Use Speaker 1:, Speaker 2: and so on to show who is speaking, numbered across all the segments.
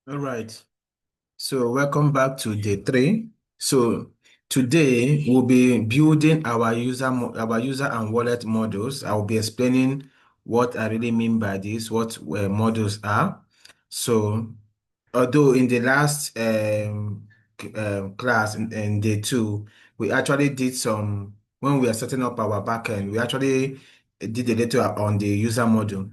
Speaker 1: All right. So welcome back to day three. So today we'll be building our user and wallet models. I'll be explaining what I really mean by this, what models are. So although in the last class in day two, we actually did some when we are setting up our backend, we actually did a little on the user model.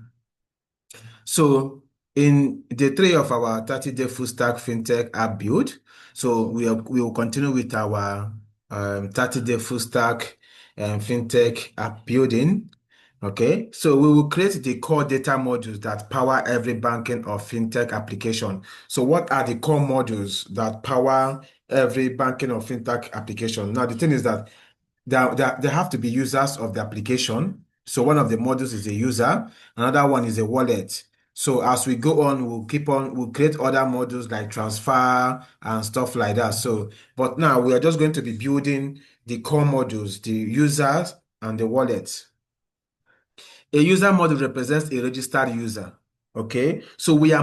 Speaker 1: So in the three of our 30-day full stack fintech app build, so we will continue with our 30-day full stack fintech app building. Okay, so we will create the core data modules that power every banking or fintech application. So what are the core modules that power every banking or fintech application? Now, the thing is that they have to be users of the application. So one of the modules is a user, another one is a wallet. So as we go on, we'll create other modules like transfer and stuff like that. So, but now we are just going to be building the core modules, the users and the wallets. A user model represents a registered user. Okay, so we're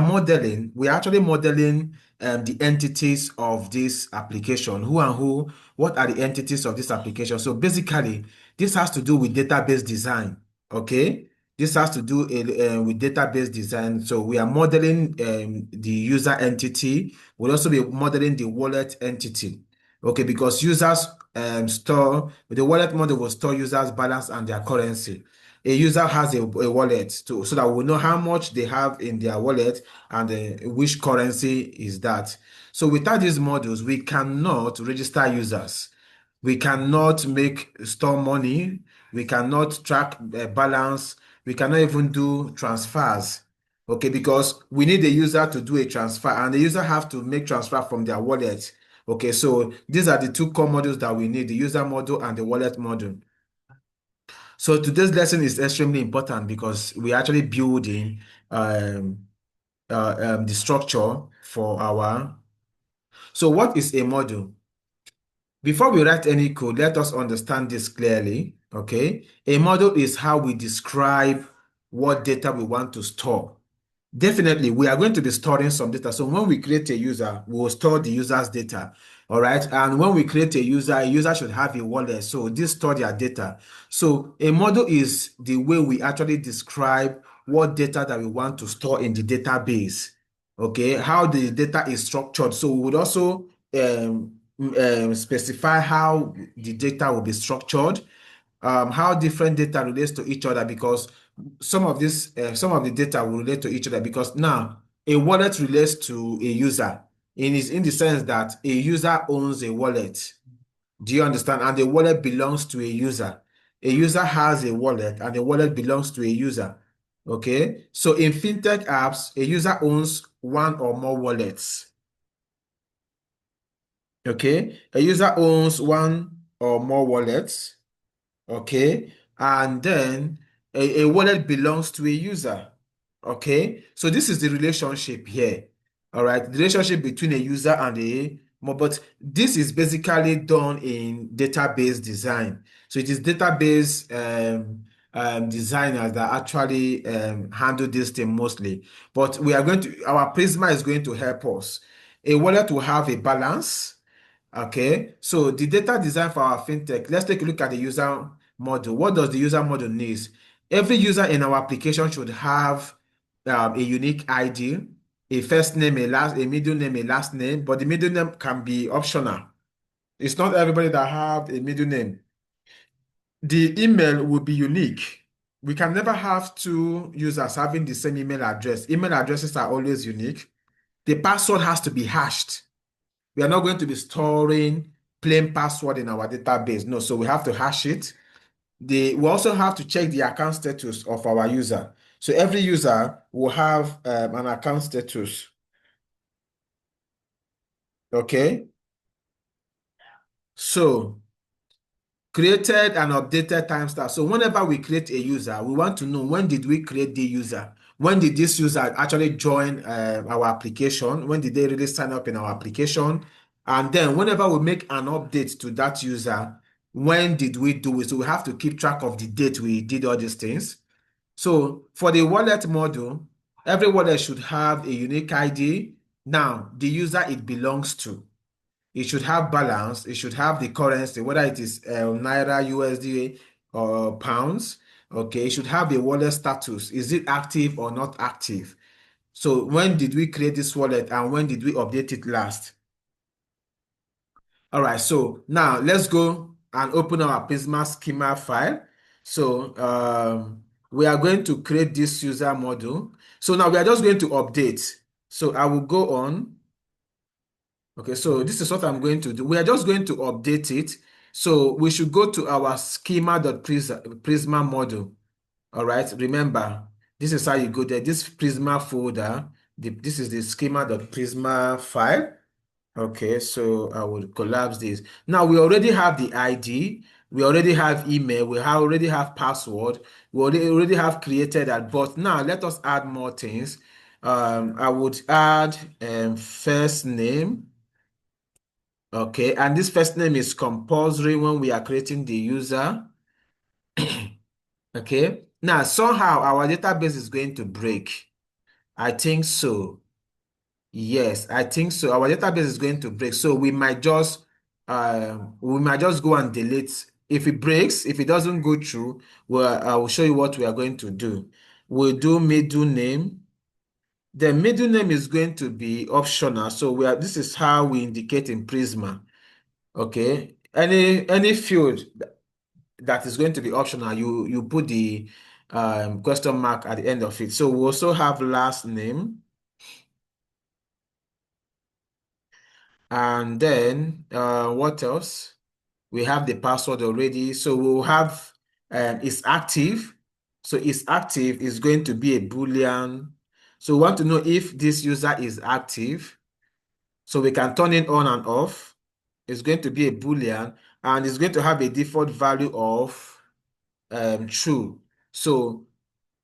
Speaker 1: actually modeling the entities of this application. Who and who, what are the entities of this application? So basically, this has to do with database design. Okay, this has to do with database design. So we are modeling the user entity. We'll also be modeling the wallet entity. Okay, because users the wallet model will store users' balance and their currency. A user has a wallet so that we know how much they have in their wallet and which currency is that. So without these models, we cannot register users. We cannot make store money. We cannot track balance. We cannot even do transfers. Okay, because we need the user to do a transfer and the user have to make transfer from their wallet. Okay, so these are the two core models that we need, the user model and the wallet model. So today's lesson is extremely important because we're actually building um, the structure for our. So what is a module? Before we write any code, let us understand this clearly. Okay, a model is how we describe what data we want to store. Definitely, we are going to be storing some data. So when we create a user, we will store the user's data. All right. And when we create a user should have a wallet. So this store their data. So a model is the way we actually describe what data that we want to store in the database. Okay. How the data is structured. So we would also specify how the data will be structured, how different data relates to each other because some of the data will relate to each other because now a wallet relates to a user in the sense that a user owns a wallet. Do you understand? And the wallet belongs to a user. A user has a wallet and the wallet belongs to a user. Okay. So in fintech apps, a user owns one or more wallets. Okay. A user owns one or more wallets. Okay, and then a wallet belongs to a user. Okay, so this is the relationship here. All right, the relationship between a user and but this is basically done in database design. So it is database designers that actually handle this thing mostly. But our Prisma is going to help us. A wallet will have a balance. Okay, so the data design for our fintech, let's take a look at the user model. What does the user model need? Every user in our application should have a unique ID, a first name, a middle name, a last name, but the middle name can be optional. It's not everybody that have a middle name. The email will be unique. We can never have two users having the same email address. Email addresses are always unique. The password has to be hashed. We are not going to be storing plain password in our database. No, so we have to hash it. We also have to check the account status of our user. So every user will have an account status. Okay. So created and updated timestamp. So whenever we create a user, we want to know when did we create the user? When did this user actually join our application? When did they really sign up in our application? And then whenever we make an update to that user, when did we do it? So we have to keep track of the date we did all these things. So for the wallet model, every wallet should have a unique ID, now the user it belongs to. It should have balance. It should have the currency, whether it is Naira, USD, or pounds. Okay, it should have the wallet status. Is it active or not active? So when did we create this wallet and when did we update it last? All right, so now let's go and open our Prisma schema file. So we are going to create this user module. So now we are just going to update. So I will go on. Okay, so this is what I'm going to do. We are just going to update it. So we should go to our schema.prisma module. All right, remember, this is how you go there. This Prisma folder, this is the schema.prisma file. Okay, so I will collapse this. Now we already have the ID, we already have email, already have password, we already have created that. But now let us add more things. I would add first name. Okay, and this first name is compulsory when we are creating the user. Okay, now somehow our database is going to break. I think so. Yes, I think so. Our database is going to break. So we might just go and delete. If it breaks, if it doesn't go through, well, I will show you what we are going to do. We'll do middle name. The middle name is going to be optional. So this is how we indicate in Prisma. Okay. Any field that is going to be optional, you put the question mark at the end of it. So we also have last name, and then what else? We have the password already. So we'll have it's active. So it's active is going to be a Boolean. So we want to know if this user is active. So we can turn it on and off. It's going to be a Boolean, and it's going to have a default value of true. So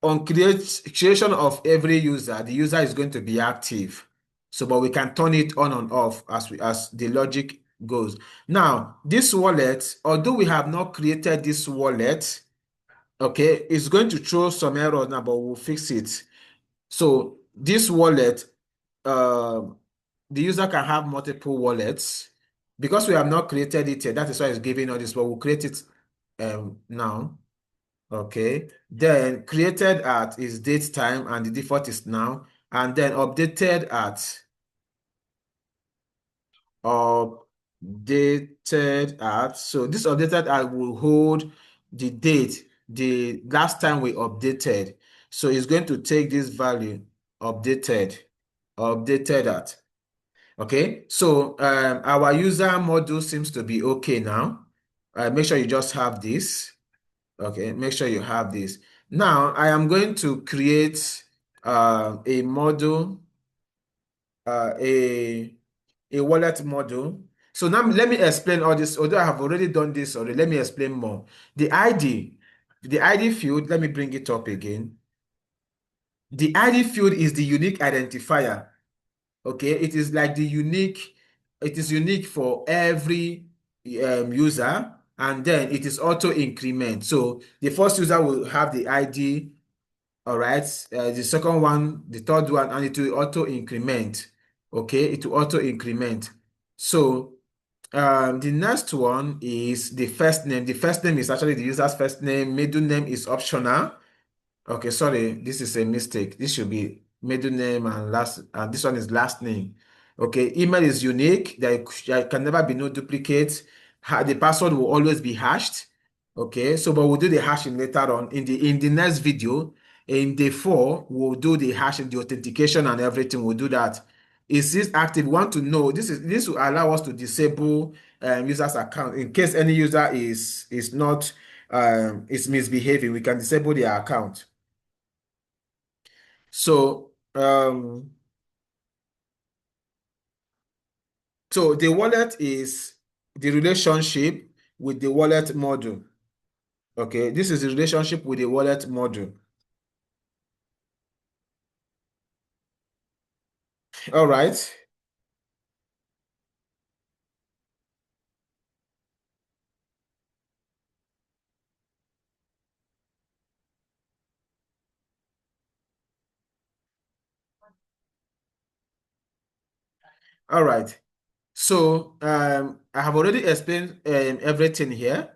Speaker 1: on creation of every user, the user is going to be active. So, but we can turn it on and off as the logic goes. Now, this wallet, although we have not created this wallet, okay, it's going to throw some errors now, but we'll fix it. So this wallet, uh, the user can have multiple wallets. Because we have not created it yet, that is why it's giving all this, but we'll create it now. Okay, then created at is date time and the default is now, and then updated at, so this updated at will hold the date, the last time we updated. So it's going to take this value, updated at. Okay, so our user module seems to be okay now. Make sure you just have this. Okay, make sure you have this. Now, I am going to create a model, a wallet model. So now let me explain all this. Although I have already done this already, let me explain more. The ID field, let me bring it up again. The ID field is the unique identifier. Okay, it is unique for every user, and then it is auto increment. So the first user will have the ID, all right, the second one, the third one, and it will auto increment. Okay, it will auto increment. So the next one is the first name. The first name is actually the user's first name. Middle name is optional. Okay, sorry, this is a mistake. This should be middle name and last, and this one is last name. Okay, email is unique. There can never be no duplicate. The password will always be hashed. Okay, so but we'll do the hashing later on in the next video. In day 4, we'll do the hashing, the authentication and everything. We'll do that. Is this active? We want to know. This will allow us to disable users account in case any user is not is misbehaving. We can disable their account. So the wallet is the relationship with the wallet module. Okay, this is the relationship with the wallet module. All right. All right. So I have already explained everything here.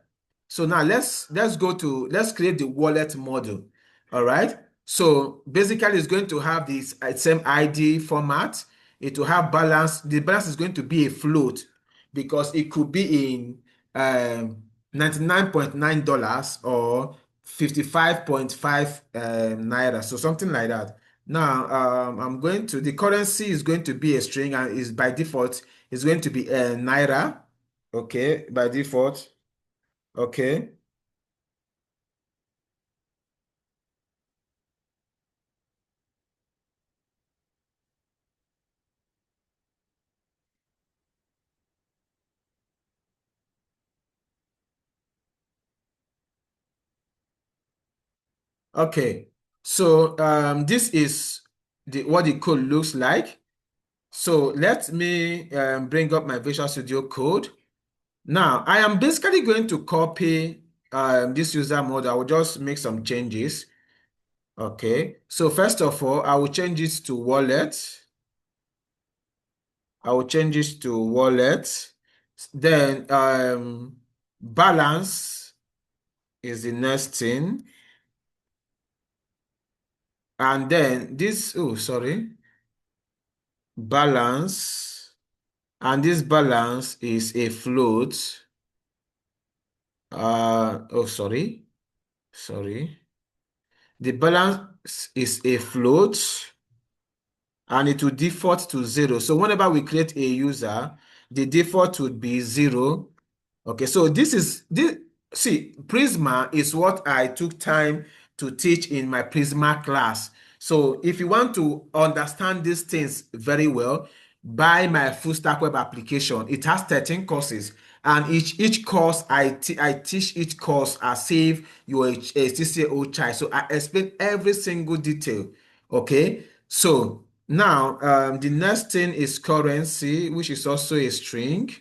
Speaker 1: So now let's create the wallet model. All right. So basically, it's going to have this same ID format. It will have balance. The balance is going to be a float because it could be in $99.9 or 55.5 naira. So something like that. Now, the currency is going to be a string and is by default is going to be naira. Okay, by default. Okay. Okay. So this is what the code looks like. So let me bring up my Visual Studio Code. Now, I am basically going to copy this user mode. I will just make some changes. Okay. So first of all, I will change it to wallet. I will change it to wallet. Then balance is the next thing. And then this, oh, sorry, balance. And this balance is a float. Oh, sorry. The balance is a float and it will default to 0. So whenever we create a user, the default would be 0. Okay, so see, Prisma is what I took time to teach in my Prisma class. So if you want to understand these things very well, buy my full stack web application. It has 13 courses, and each course I teach each course as if you are a 6-year-old child. So I explain every single detail. Okay, so now the next thing is currency, which is also a string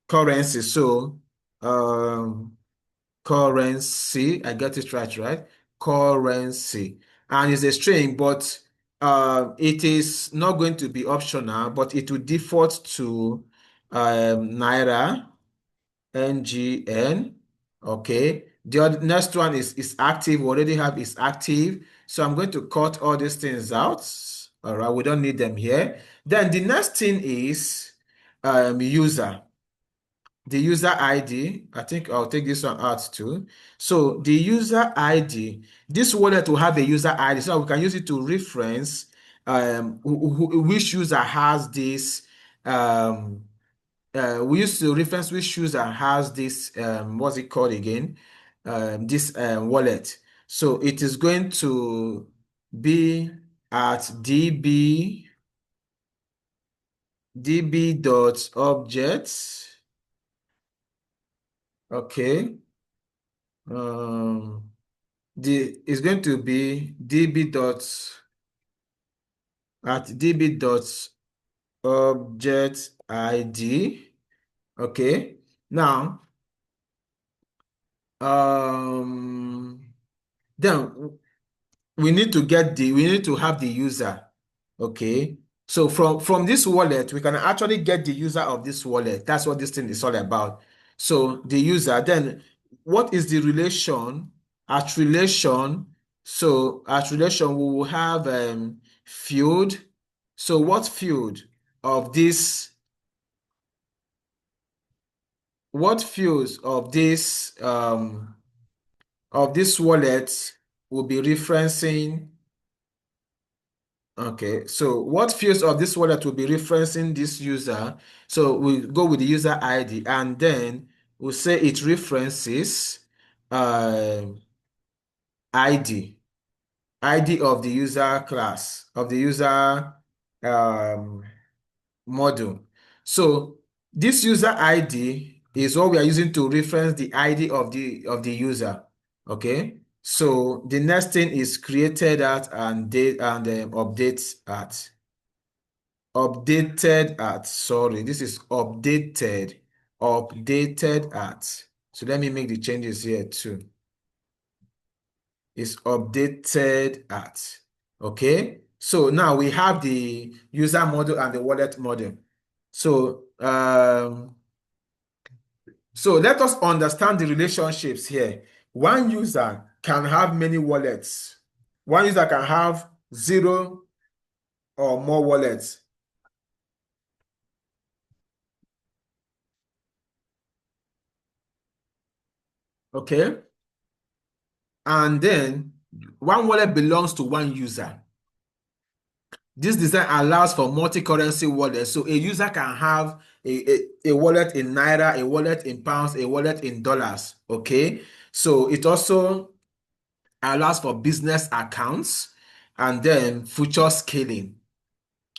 Speaker 1: currency. So, um, currency, I get it right? Currency. And it's a string, but it is not going to be optional, but it will default to Naira, NGN. Okay. Next one is active. We already have is active. So I'm going to cut all these things out. All right. We don't need them here. Then the next thing is user. The user ID, I think I'll take this one out too. So the user ID, this wallet will have a user ID, so we can use it to reference which user has this. Um, we used to reference which user has this. What's it called again? This wallet. So it is going to be at db.objects. Okay. Um, the is going to be db dot object id. Okay. Now, um, then we need to have the user. Okay. So from this wallet, we can actually get the user of this wallet. That's what this thing is all about. So the user, then what is the relation? At relation, so at relation, we will have field. So what field of this, what fields of this wallet will be referencing. Okay, so what fields of this wallet will be referencing this user? So we go with the user ID and then we'll say it references ID, ID of the user class, of the user um, module. So this user ID is what we are using to reference the ID of the user. Okay. So the next thing is created at and date and updates at. Updated at, sorry, this is updated at. So let me make the changes here too. It's updated at. Okay. So now we have the user model and the wallet model. So let us understand the relationships here. One user can have many wallets. One user can have zero or more wallets. Okay. And then one wallet belongs to one user. This design allows for multi-currency wallets. So a user can have a wallet in Naira, a wallet in pounds, a wallet in dollars. Okay. So it also allows for business accounts and then future scaling.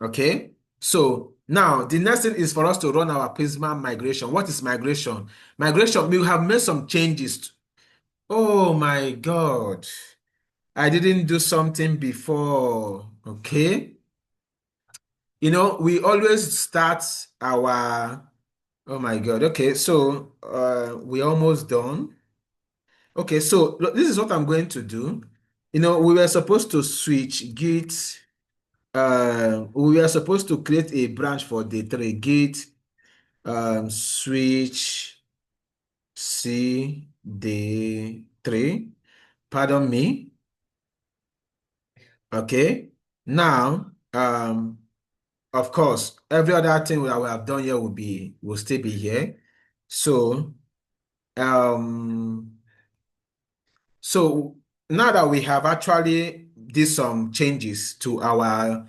Speaker 1: Okay. So now the next thing is for us to run our Prisma migration. What is migration? Migration, we have made some changes. Oh my God. I didn't do something before. Okay. We always start our, oh my God. Okay. So we're almost done. Okay. So look, this is what I'm going to do. We were supposed to switch Git. We were supposed to create a branch for day three. Git switch C day three. Pardon me. Okay. Now, of course, every other thing that we have done here will still be here. So, um, so now that we have actually did some changes to our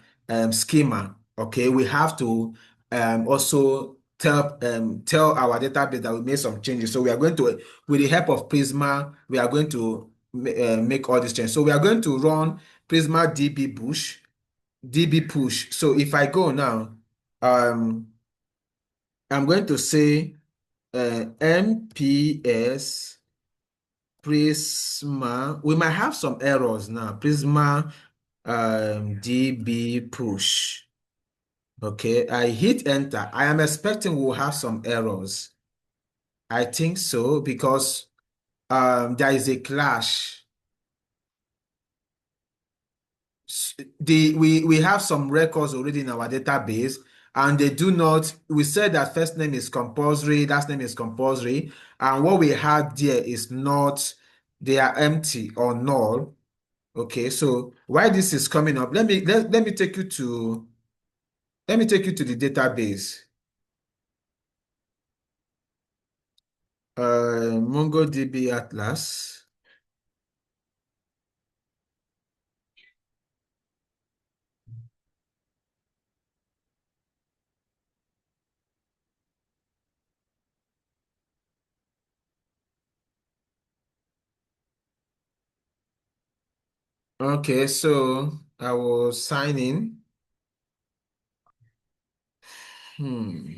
Speaker 1: schema, okay, we have to also tell our database that we made some changes. So we are going to, with the help of Prisma, we are going to make all these changes. So we are going to run Prisma DB push. So if I go now, um, I'm going to say MPS Prisma. We might have some errors now. Prisma DB push. Okay, I hit enter. I am expecting we'll have some errors. I think so because there is a clash. We have some records already in our database, and they do not. We said that first name is compulsory, last name is compulsory, and what we have there is not. They are empty or null. Okay, so why this is coming up? Let me take you to the database. MongoDB Atlas. Okay, so I will sign in. Hmm.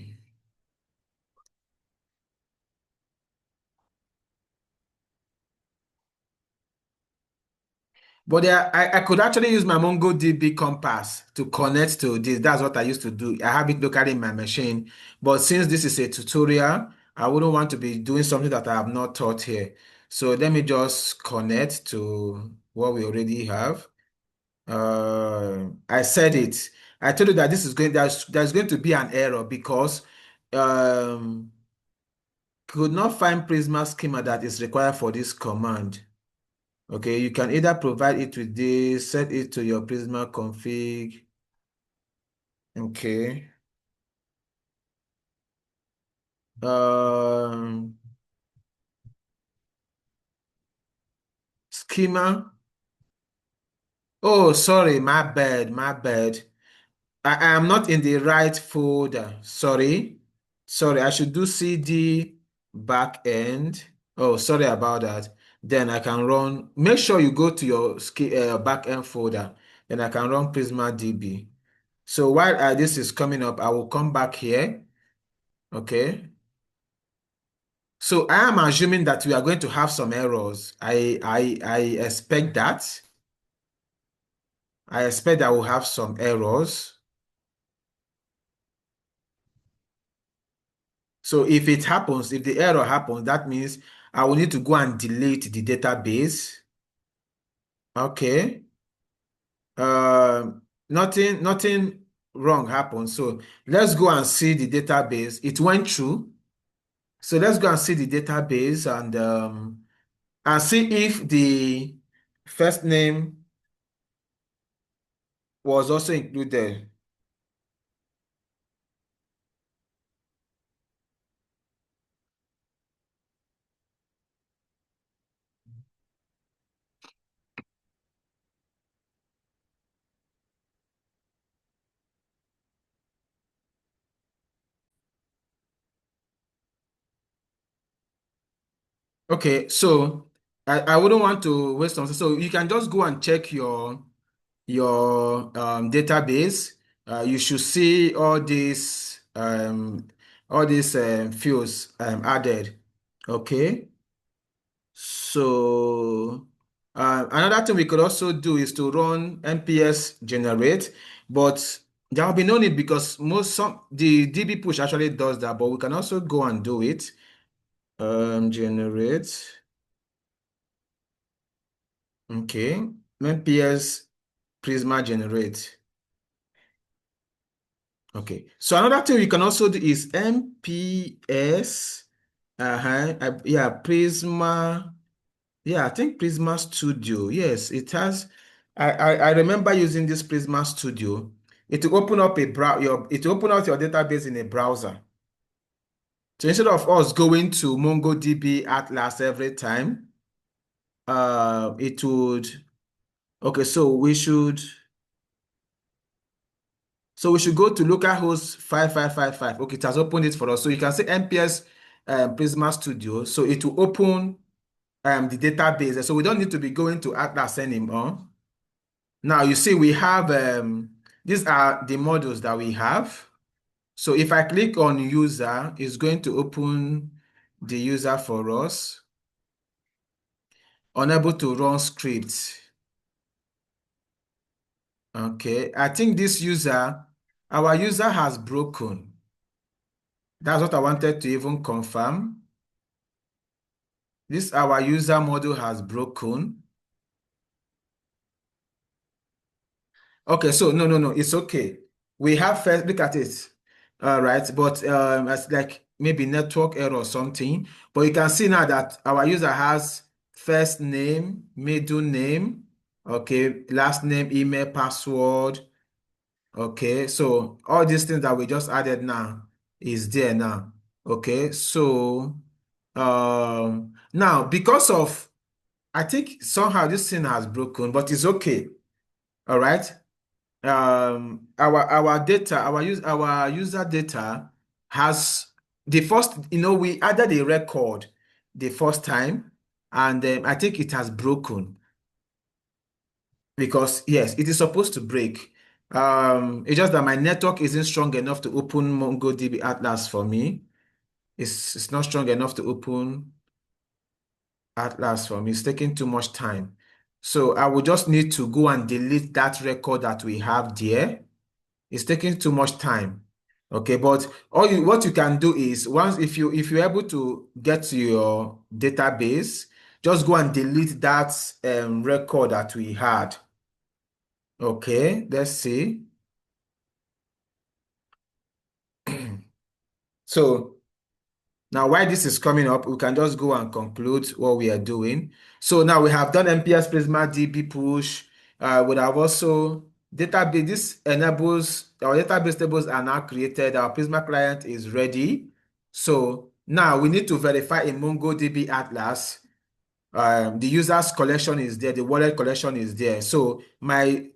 Speaker 1: But I could actually use my MongoDB compass to connect to this. That's what I used to do. I have it locally in my machine. But since this is a tutorial, I wouldn't want to be doing something that I have not taught here. So let me just connect to what we already have. I said it. I told you that this is there's going to be an error because um, could not find Prisma schema that is required for this command. Okay, you can either provide it with this, set it to your Prisma config. Okay. Um, schema. Oh, sorry, my bad, my bad. I am not in the right folder. Sorry. Sorry, I should do CD backend. Oh, sorry about that. Then I can run. Make sure you go to your backend folder. Then I can run Prisma DB. So while this is coming up, I will come back here. Okay. So I am assuming that we are going to have some errors. I expect that. I expect that we'll have some errors. So if it happens, if the error happens, that means I will need to go and delete the database. Okay. nothing wrong happened. So let's go and see the database. It went through. So let's go and see the database and see if the first name was also included. Okay, so I wouldn't want to waste time. So you can just go and check your database. You should see all these fields added. Okay. So another thing we could also do is to run nps generate, but there will be no need because the DB push actually does that, but we can also go and do it. Generate. Okay. nps Prisma generate. Okay. So another thing we can also do is nps. Yeah, Prisma. Yeah, I think Prisma Studio. Yes, it has. I remember using this Prisma Studio. It will open up it will open up your database in a browser. So instead of us going to MongoDB Atlas every time, it would. Okay, so we should go to localhost 5555. Okay, it has opened it for us. So you can say nps Prisma Studio. So it will open the database. So we don't need to be going to Atlas anymore. Now you see we have these are the modules that we have. So if I click on user, it's going to open the user for us. Unable to run scripts. Okay, I think our user has broken. That's what I wanted to even confirm. This our user module has broken. Okay, so no, no, no, it's okay. We have first look at it. All right, but it's like maybe network error or something. But you can see now that our user has first name, middle name, okay, last name, email, password. Okay, so all these things that we just added now is there now. Okay, so now because of I think somehow this thing has broken, but it's okay. All right. Our data, our user data has the first, we added a record the first time, and I think it has broken because yes, it is supposed to break. It's just that my network isn't strong enough to open MongoDB Atlas for me. It's not strong enough to open Atlas for me. It's taking too much time. So I will just need to go and delete that record that we have there. It's taking too much time. Okay, but what you can do is once if you're able to get to your database, just go and delete that record that we had. Okay, let's see. So now while this is coming up, we can just go and conclude what we are doing. So now we have done NPS Prisma DB push. We have also database. This enables our database tables are now created. Our Prisma client is ready. So now we need to verify in MongoDB Atlas. The user's collection is there. The wallet collection is there. So my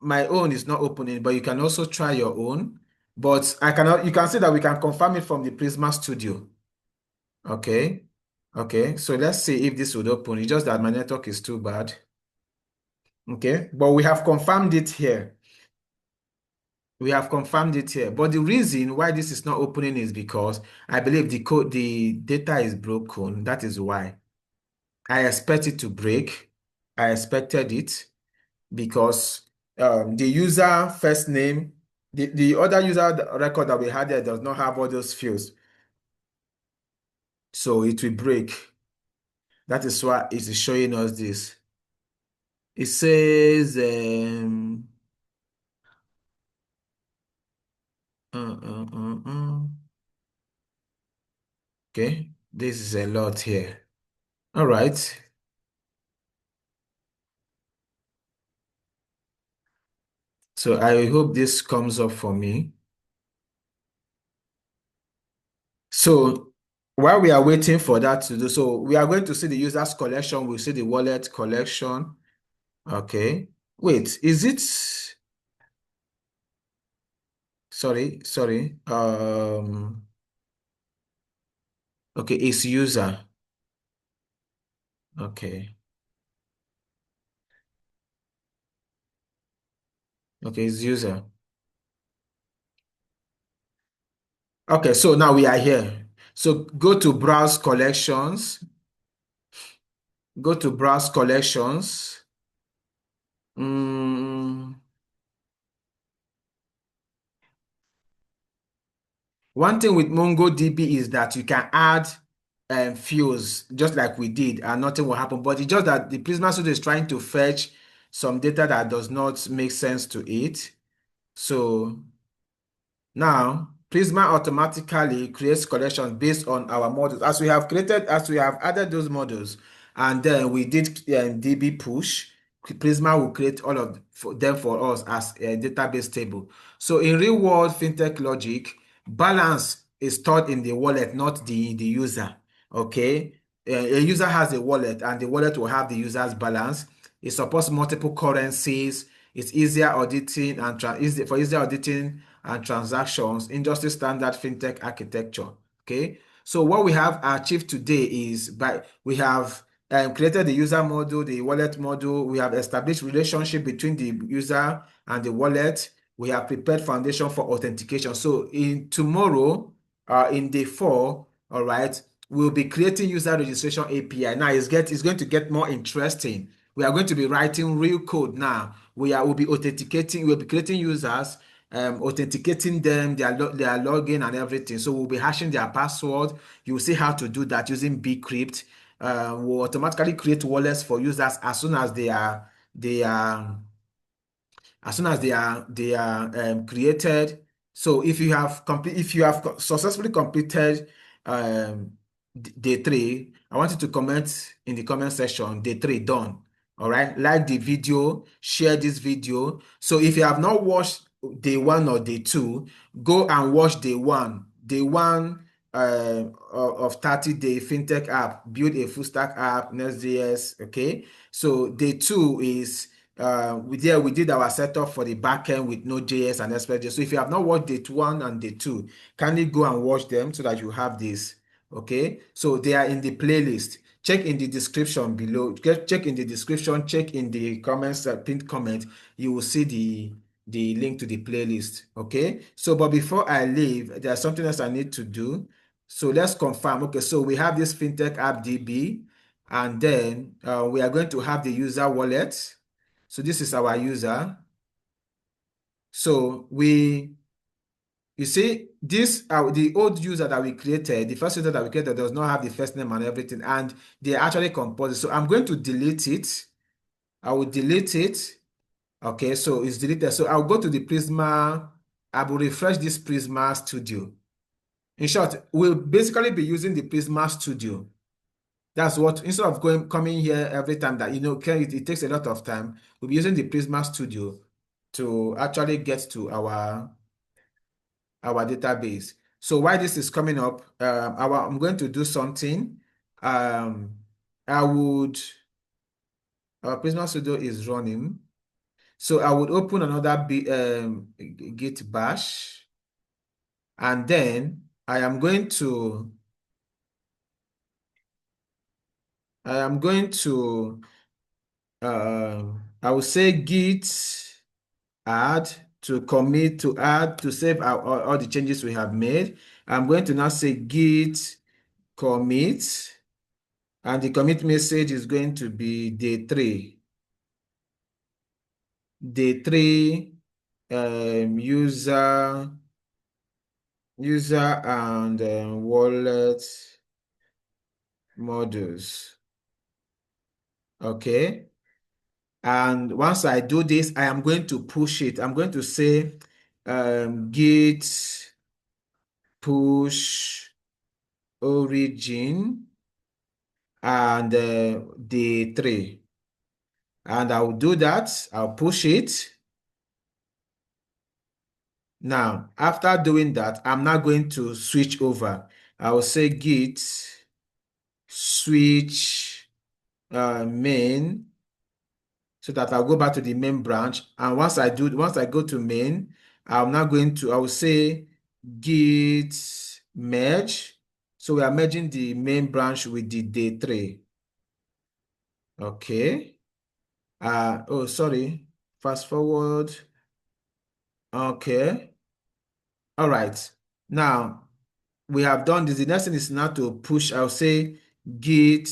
Speaker 1: own is not opening, but you can also try your own. But you can see that we can confirm it from the Prisma Studio. Okay. Okay. So let's see if this would open. It's just that my network is too bad. Okay. But we have confirmed it here. We have confirmed it here. But the reason why this is not opening is because I believe the data is broken. That is why. I expect it to break. I expected it because the user first name, the other user record that we had there does not have all those fields. So it will break. That is why it is showing us this. It says Okay, this is a lot here. All right. So I hope this comes up for me. So while we are waiting for that to do, so we are going to see the users collection. We'll see the wallet collection. Okay. Wait, is it? Sorry. Okay, it's user. Okay. Okay, it's user. Okay, so now we are here. So go to browse collections. Go to browse collections. Mm, One thing with MongoDB is that you can add fields just like we did and nothing will happen. But it's just that the Prisma Studio is trying to fetch some data that does not make sense to it. So now, Prisma automatically creates collections based on our models. As we have added those models, and then we did DB push, Prisma will create all of them for us as a database table. So in real world fintech logic, balance is stored in the wallet, not the user. Okay. A user has a wallet, and the wallet will have the user's balance. It supports multiple currencies. It's easier auditing and transactions, industry standard fintech architecture. Okay, so what we have achieved today is we have created the user model, the wallet model. We have established relationship between the user and the wallet. We have prepared foundation for authentication. So in tomorrow, in day 4, all right, we'll be creating user registration API. Now it's going to get more interesting. We are going to be writing real code now. We'll be authenticating, we'll be creating users, authenticating them, their login and everything. So we'll be hashing their password. You'll see how to do that using bcrypt. We'll automatically create wallets for users as soon as they are created. So if you have successfully completed day 3, I want you to comment in the comment section, day 3 done. All right, like the video, share this video. So if you have not watched day 1 or day 2, go and watch day 1. Day 1 of 30-day fintech app, build a full stack app, Node.js. Okay, so day 2 is we did our setup for the backend with Node.js and Express.js. So if you have not watched day 1 and day 2, kindly go and watch them so that you have this. Okay, so they are in the playlist. Check in the description below. Check in the description. Check in the comments, pinned comment. You will see the link to the playlist. Okay. So, but before I leave, there's something else I need to do. So let's confirm. Okay. So we have this fintech app DB, and then we are going to have the user wallet. So this is our user. So you see, this the old user that we created, the first user that we created does not have the first name and everything, and they actually composite. So I'm going to delete it. I will delete it. Okay, so it's deleted. So I'll go to the Prisma. I will refresh this Prisma Studio. In short, we'll basically be using the Prisma Studio. That's what, instead of coming here every time that, okay, it takes a lot of time, we'll be using the Prisma Studio to actually get to our database. So while this is coming up, I'm going to do something. Um, I would, our Prisma Studio is running. So I would open another Git bash, and then I am going to, I will say git add to commit to add to save all the changes we have made. I'm going to now say git commit, and the commit message is going to be day 3. Day 3 user and wallet modules. Okay. And once I do this, I am going to push it. I'm going to say git push origin and day 3. And I'll do that. I'll push it. Now, after doing that, I'm not going to switch over. I will say git switch main, so that I'll go back to the main branch. And once I go to main, I will say git merge. So we are merging the main branch with the day 3. Okay. Oh, sorry. Fast forward. Okay. All right. Now we have done this. The next thing is now to push. I'll say git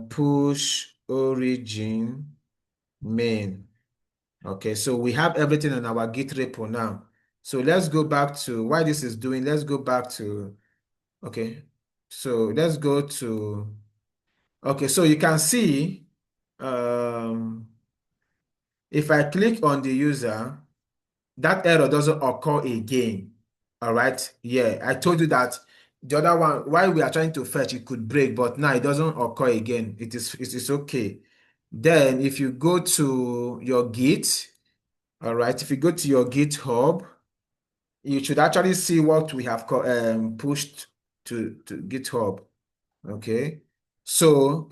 Speaker 1: push origin main. Okay, so we have everything in our Git repo now. So let's go back to why this is doing. Let's go back to, okay. So let's go to, okay, so you can see, if I click on the user, that error doesn't occur again. All right. Yeah, I told you that the other one, while we are trying to fetch, it could break, but now it doesn't occur again. It is okay. Then if you go to your Git, all right, if you go to your GitHub, you should actually see what we have pushed to GitHub. Okay. So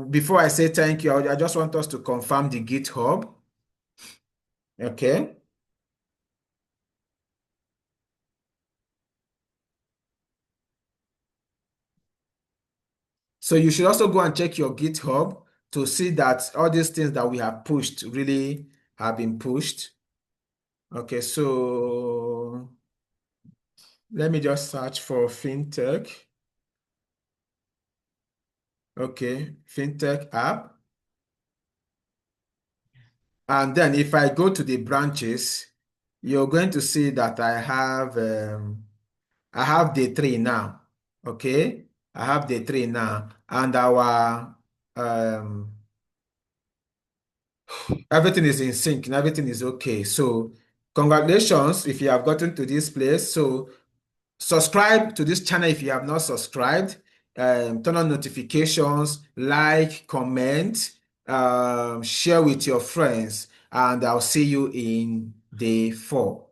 Speaker 1: before I say thank you, I just want us to confirm the GitHub. Okay. So you should also go and check your GitHub to see that all these things that we have pushed really have been pushed. Okay, so let me just search for fintech. Okay, fintech app. And then if I go to the branches, you're going to see that I have day 3 now. Okay, I have day 3 now, and our everything is in sync and everything is okay. So congratulations if you have gotten to this place. So subscribe to this channel if you have not subscribed. Turn on notifications, like, comment, share with your friends, and I'll see you in day 4.